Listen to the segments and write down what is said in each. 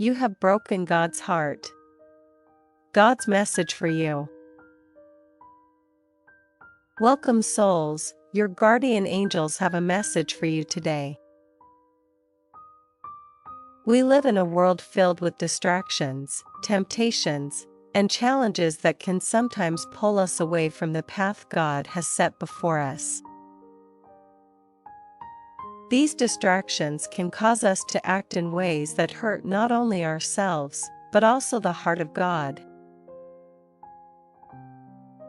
You have broken God's heart. God's message for you. Welcome souls, your guardian angels have a message for you today. We live in a world filled with distractions, temptations, and challenges that can sometimes pull us away from the path God has set before us. These distractions can cause us to act in ways that hurt not only ourselves, but also the heart of God.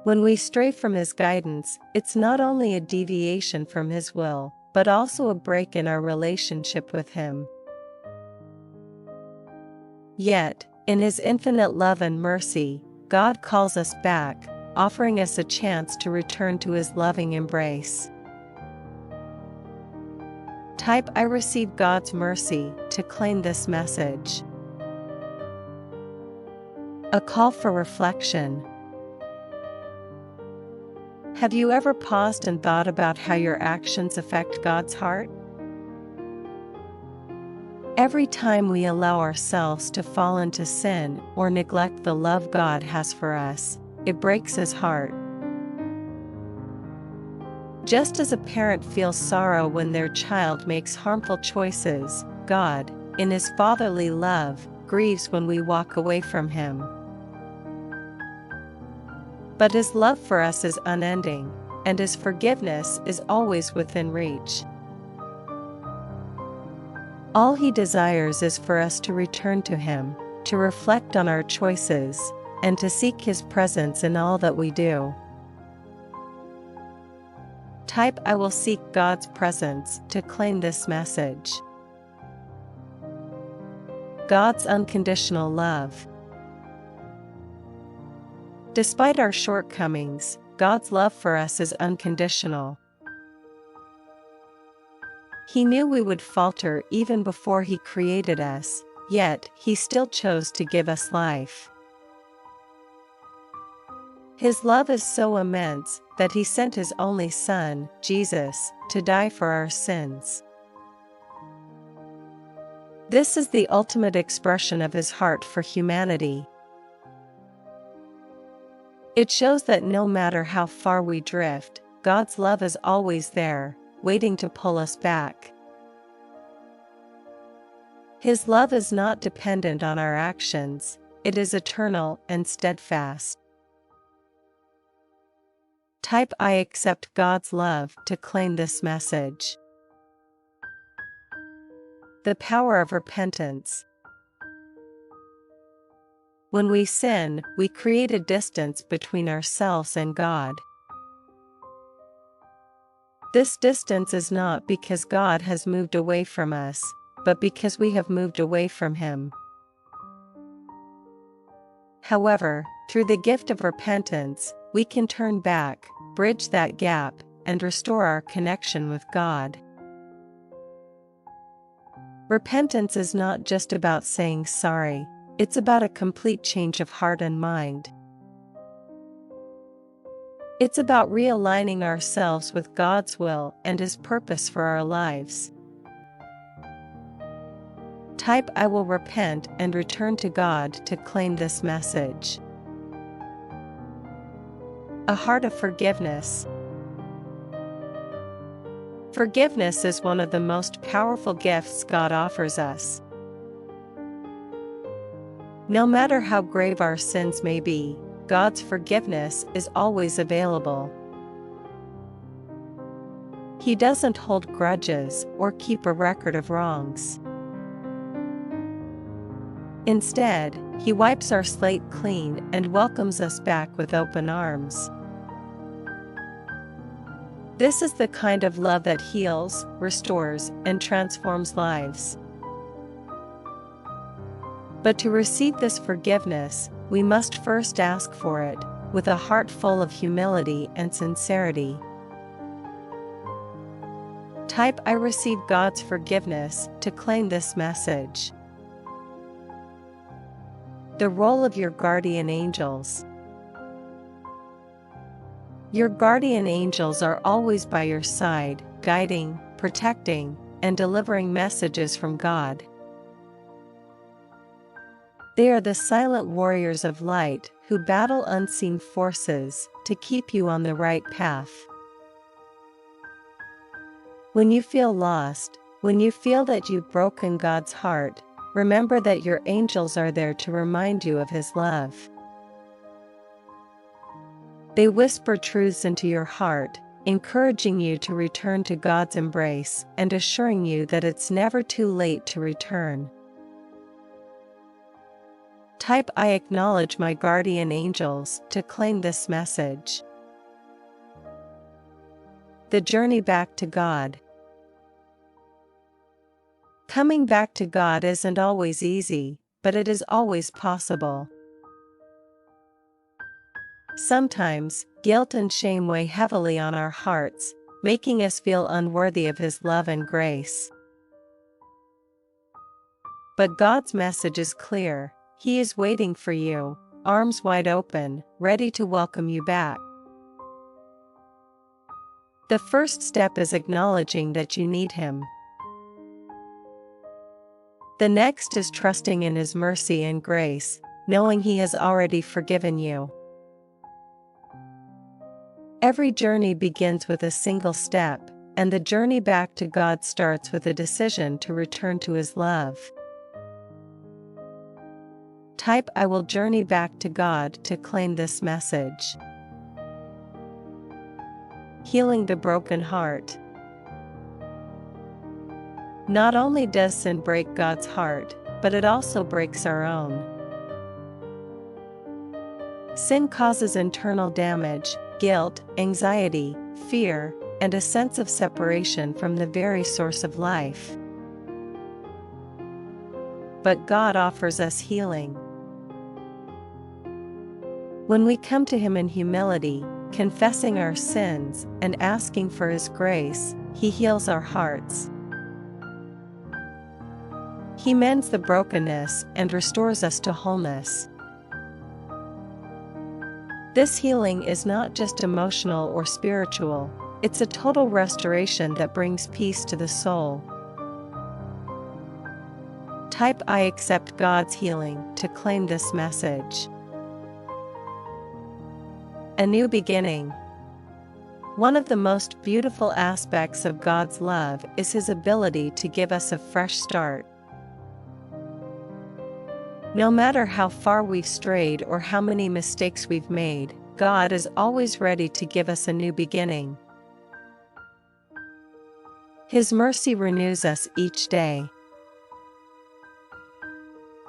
When we stray from His guidance, it's not only a deviation from His will, but also a break in our relationship with Him. Yet, in His infinite love and mercy, God calls us back, offering us a chance to return to His loving embrace. Type "I receive God's mercy" to claim this message. A call for reflection. Have you ever paused and thought about how your actions affect God's heart? Every time we allow ourselves to fall into sin or neglect the love God has for us, it breaks His heart. Just as a parent feels sorrow when their child makes harmful choices, God, in His fatherly love, grieves when we walk away from Him. But His love for us is unending, and His forgiveness is always within reach. All He desires is for us to return to Him, to reflect on our choices, and to seek His presence in all that we do. Type "I will seek God's presence" to claim this message. God's unconditional love. Despite our shortcomings, God's love for us is unconditional. He knew we would falter even before He created us, yet He still chose to give us life. His love is so immense that He sent His only Son, Jesus, to die for our sins. This is the ultimate expression of His heart for humanity. It shows that no matter how far we drift, God's love is always there, waiting to pull us back. His love is not dependent on our actions, it is eternal and steadfast. Type "I accept God's love" to claim this message. The power of repentance. When we sin, we create a distance between ourselves and God. This distance is not because God has moved away from us, but because we have moved away from Him. However, through the gift of repentance, we can turn back, bridge that gap, and restore our connection with God. Repentance is not just about saying sorry, it's about a complete change of heart and mind. It's about realigning ourselves with God's will and His purpose for our lives. Type "I will repent and return to God" to claim this message. A heart of forgiveness. Forgiveness is one of the most powerful gifts God offers us. No matter how grave our sins may be, God's forgiveness is always available. He doesn't hold grudges or keep a record of wrongs. Instead, He wipes our slate clean and welcomes us back with open arms. This is the kind of love that heals, restores, and transforms lives. But to receive this forgiveness, we must first ask for it, with a heart full of humility and sincerity. Type "I receive God's forgiveness" to claim this message. The role of your guardian angels. Your guardian angels are always by your side, guiding, protecting, and delivering messages from God. They are the silent warriors of light who battle unseen forces to keep you on the right path. When you feel lost, when you feel that you've broken God's heart, remember that your angels are there to remind you of His love. They whisper truths into your heart, encouraging you to return to God's embrace and assuring you that it's never too late to return. Type "I acknowledge my guardian angels" to claim this message. The journey back to God. Coming back to God isn't always easy, but it is always possible. Sometimes, guilt and shame weigh heavily on our hearts, making us feel unworthy of His love and grace. But God's message is clear. He is waiting for you, arms wide open, ready to welcome you back. The first step is acknowledging that you need Him. The next is trusting in His mercy and grace, knowing He has already forgiven you. Every journey begins with a single step, and the journey back to God starts with a decision to return to His love. Type "I will journey back to God" to claim this message. Healing the broken heart. Not only does sin break God's heart, but it also breaks our own. Sin causes internal damage, guilt, anxiety, fear, and a sense of separation from the very source of life. But God offers us healing. When we come to Him in humility, confessing our sins and asking for His grace, He heals our hearts. He mends the brokenness and restores us to wholeness. This healing is not just emotional or spiritual, it's a total restoration that brings peace to the soul. Type "I accept God's healing" to claim this message. A new beginning. One of the most beautiful aspects of God's love is His ability to give us a fresh start. No matter how far we've strayed or how many mistakes we've made, God is always ready to give us a new beginning. His mercy renews us each day.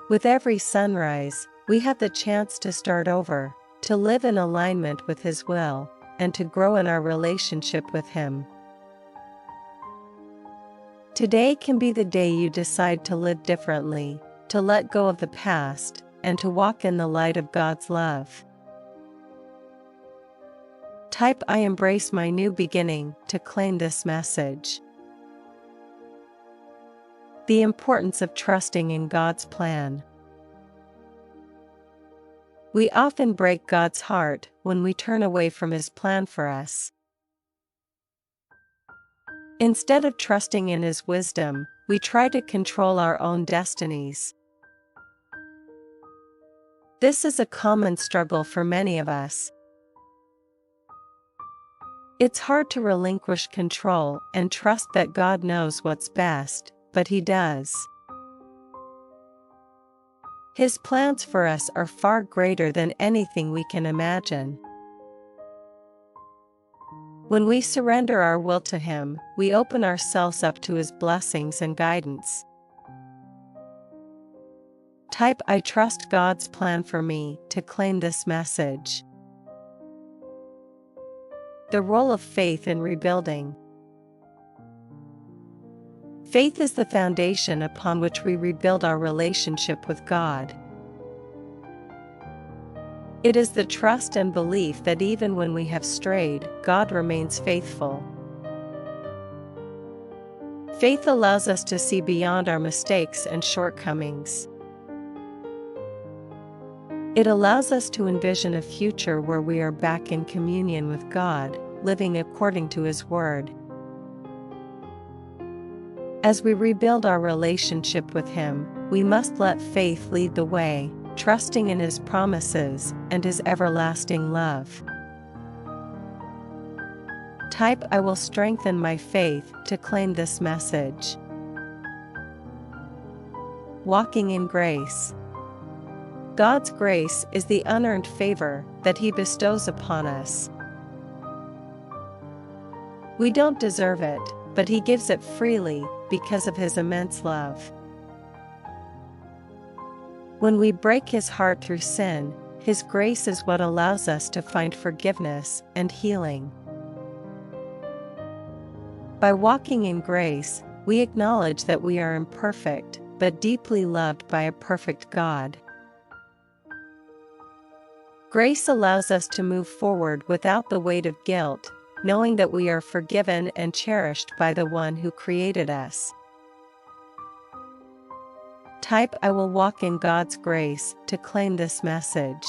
With every sunrise, we have the chance to start over, to live in alignment with His will, and to grow in our relationship with Him. Today can be the day you decide to live differently, to let go of the past, and to walk in the light of God's love. Type "I embrace my new beginning" to claim this message. The importance of trusting in God's plan. We often break God's heart when we turn away from His plan for us. Instead of trusting in His wisdom, we try to control our own destinies. This is a common struggle for many of us. It's hard to relinquish control and trust that God knows what's best, but He does. His plans for us are far greater than anything we can imagine. When we surrender our will to Him, we open ourselves up to His blessings and guidance. Type "I trust God's plan for me" to claim this message. The role of faith in rebuilding. Faith is the foundation upon which we rebuild our relationship with God. It is the trust and belief that even when we have strayed, God remains faithful. Faith allows us to see beyond our mistakes and shortcomings. It allows us to envision a future where we are back in communion with God, living according to His Word. As we rebuild our relationship with Him, we must let faith lead the way, trusting in His promises and His everlasting love. Type I will strengthen my faith to claim this message. Walking in grace. God's grace is the unearned favor that He bestows upon us. We don't deserve it, but He gives it freely because of His immense love. When we break His heart through sin, His grace is what allows us to find forgiveness and healing. By walking in grace, we acknowledge that we are imperfect, but deeply loved by a perfect God. Grace allows us to move forward without the weight of guilt, knowing that we are forgiven and cherished by the One who created us. Type I will walk in God's grace to claim this message.